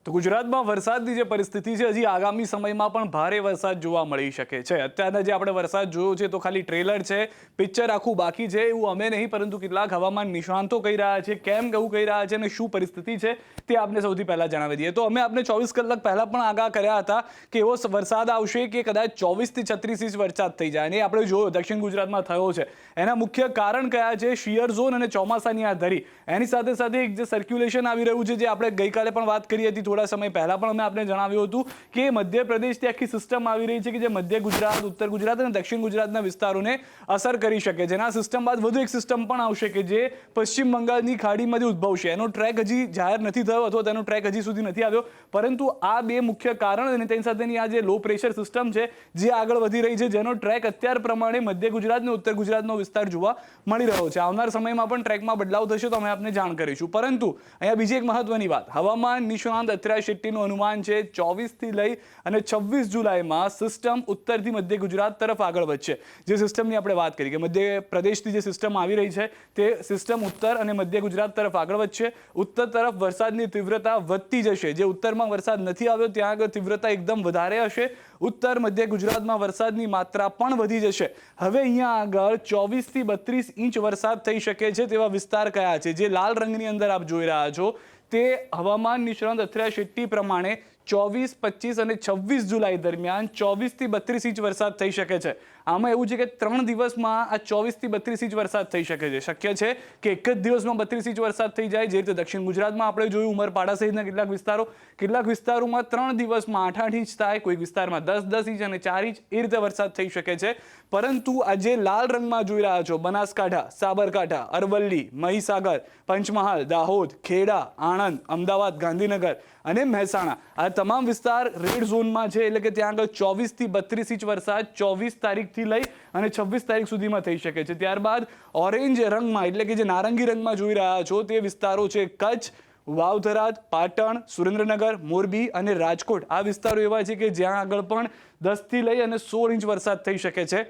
તો ગુજરાતમાં વરસાદની જે પરિસ્થિતિ છે હજી આગામી સમયમાં પણ ભારે વરસાદ જોવા મળી શકે છે। અત્યારના જે આપણે વરસાદ જોયો છે તો ખાલી ટ્રેલર છે, પિક્ચર આખું બાકી છે એવું અમે નહીં, પરંતુ કેટલાક હવામાન નિષ્ણાંતો કહી રહ્યા છે। કેમ એવું કહી રહ્યા છે અને શું પરિસ્થિતિ છે તે આપને સૌથી પહેલા જણાવી દઈએ। તો અમે આપને 24 કલાક પહેલા પણ આગાહ કર્યા હતા કે એવો વરસાદ આવશે કે કદાચ 24 થી 36 ઇંચ વરસાદ થઈ જાય, અને આપણે જોયો દક્ષિણ ગુજરાતમાં થયો છે। એના મુખ્ય કારણ કયા છે? શિયર ઝોન અને ચોમાસાની આ ધરી, એની સાથે સાથે એક જે સર્ક્યુલેશન આવી રહ્યું છે, જે આપણે ગઈકાલે પણ વાત કરી હતી, થોડા સમય પહેલા પણ અમે આપને જણાવ્યું હતું કે મધ્યપ્રદેશથી આખી સિસ્ટમ આવી રહી છે કે જે મધ્ય ગુજરાત, ઉત્તર ગુજરાત અને દક્ષિણ ગુજરાતના વિસ્તારોને અસર કરી શકે। જેના સિસ્ટમ બાદ વધુ એક સિસ્ટમ પણ આવશે કે જે પશ્ચિમ બંગાળની ખાડીમાંથી ઉદ્ભવશે। એનો ટ્રેક હજી જાહેર નથી થયો અથવા તેનો ટ્રેક હજી સુધી નથી આવ્યો, પરંતુ આ બે મુખ્ય કારણ અને તેની સાથેની આ જે લો પ્રેશર સિસ્ટમ છે જે આગળ વધી રહી છે, જેનો ટ્રેક અત્યાર પ્રમાણે મધ્ય ગુજરાત અને ઉત્તર ગુજરાતનો વિસ્તાર જોવા મળી રહ્યો છે। આવનાર સમયમાં પણ ટ્રેકમાં બદલાવ થશે તો અમે આપને જાણ કરીશું। પરંતુ અહીંયા બીજી એક મહત્વની વાત, હવામાન નિષ્ણાંત અત્યારે શેટ્ટીનું અનુમાન છે 24 થી લઈ અને 26 જુલાઈમાં સિસ્ટમ ઉત્તરથી મધ્ય ગુજરાત તરફ આગળ વધશે। જે સિસ્ટમની આપણે વાત કરી કે મધ્ય પ્રદેશથી જે સિસ્ટમ આવી રહી છે તે સિસ્ટમ ઉત્તર અને મધ્ય ગુજરાત તરફ આગળ વધશે। ઉત્તર તરફ વરસાદની તીવ્રતા વધતી જશે। જે ઉત્તરમાં વરસાદ નથી આવ્યો ત્યાં આગળ તીવ્રતા એકદમ વધારે હશે। ઉત્તર મધ્ય ગુજરાતમાં વરસાદની માત્રા પણ વધી જશે। હવે અહીંયા આગળ 24 થી 32 ઇંચ વરસાદ થઈ શકે છે તેવા વિસ્તાર કયા છે? જે લાલ રંગની અંદર આપ જોઈ રહ્યા છો તે હવામાન નિષ્ણાંત અથર્યા શેટ્ટી પ્રમાણે 24, 25 અને 26 જુલાઈ દરમિયાન 24 થી 32 ઇંચ વરસાદ થઈ શકે છે। આમાં એવું છે કે 3 દિવસમાં આ 24 થી 32 ઇંચ વરસાદ થઈ શકે છે। શક્ય છે કે એક જ દિવસમાં 32 ઇંચ વરસાદ થઈ જાય, જે રીતે દક્ષિણ ગુજરાતમાં આપણે જોયું ઉમરપાડા સહિતના કેટલાક વિસ્તારોમાં 3 દિવસમાં 8-8 ઇંચ થાય, કોઈ વિસ્તારમાં 10-10 ઇંચ અને 4 ઇંચ એ રીતે વરસાદ થઈ શકે છે। પરંતુ આજે લાલ રંગમાં જોઈ રહ્યા છો બનાસકાંઠા, સાબરકાંઠા, અરવલ્લી, મહીસાગર, પંચમહાલ, દાહોદ, ખેડા, આણંદ, અમદાવાદ, ગાંધીનગર અને મહેસાણા, આ તમામ વિસ્તાર રેડ ઝોનમાં છે। એટલે કે ત્યાં આગળ 24 થી 32 ઇંચ વરસાદ 24 તારીખથી લઈ અને 26 તારીખ સુધીમાં થઈ શકે છે। ત્યારબાદ ઓરેન્જ રંગમાં એટલે કે જે નારંગી રંગમાં જોઈ રહ્યા છો તે વિસ્તારો છે કચ્છ, વાવ-થરાદ, પાટણ, સુરેન્દ્રનગર, મોરબી અને રાજકોટ। આ વિસ્તારો એવા છે કે જ્યાં આગળ પણ 10 થી લઈ અને 16 ઇંચ વરસાદ થઈ શકે છે।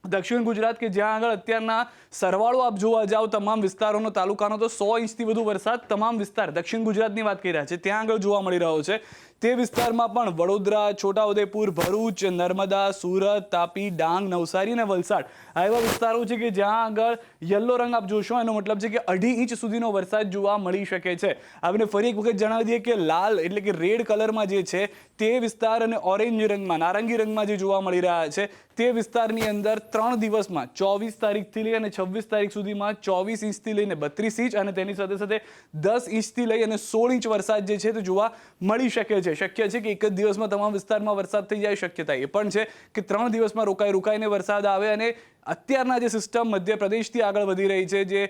દક્ષિણ ગુજરાત કે જ્યાં આગળ અત્યારના સરવાળો આપ જોવા જાઓ તમામ વિસ્તારોનો, તાલુકાનો, તો 100 ઇંચથી વધુ વરસાદ તમામ વિસ્તાર દક્ષિણ ગુજરાતની વાત કરી રહ્યા છે ત્યાં આગળ જોવા મળી રહ્યો છે। તે વિસ્તારમાં પણ વડોદરા, છોટાઉદેપુર, ભરૂચ, નર્મદા, સુરત, તાપી, ડાંગ, નવસારી અને વલસાડ આ એવા વિસ્તારો છે કે જ્યાં આગળ યલો રંગ આપ જોશો એનો મતલબ છે કે 2.5 ઇંચ સુધીનો વરસાદ જોવા મળી શકે છે। આપણે ફરી એક વખત જણાવી દઈએ કે લાલ એટલે કે રેડ કલરમાં જે છે તે વિસ્તાર અને ઓરેન્જ રંગમાં, નારંગી રંગમાં જે જોવા મળી રહ્યા છે તે વિસ્તારની અંદર 3 દિવસમાં 24 તારીખથી લઈ અને 26 તારીખ સુધીમાં 24 ઇંચથી લઈને 32 ઇંચ અને તેની સાથે સાથે 10 ઇંચથી લઈ અને 16 ઇંચ વરસાદ જે છે તે જોવા મળી શકે છે। શક્ય છે કે એક જ દિવસમાં તમામ વિસ્તારમાં વરસાદ થઈ જાય, શક્યતા એ પણ છે કે 3 દિવસમાં રોકાઈને વરસાદ આવે। અને અત્યારના જે સિસ્ટમ મધ્યપ્રદેશથી આગળ વધી રહી છે, જે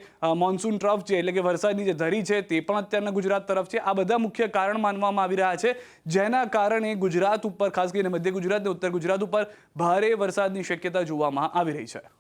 મોન્સૂન ટ્રફ છે એટલે કે વરસાદની જે ધરી છે તે પણ અત્યારના ગુજરાત તરફ છે। આ બધા મુખ્ય કારણ માનવામાં આવી રહ્યા છે જેના કારણે ગુજરાત ઉપર, ખાસ કરીને મધ્ય ગુજરાત અને ઉત્તર ગુજરાત ઉપર ભારે વરસાદની શક્યતા જોવામાં આવી રહી છે।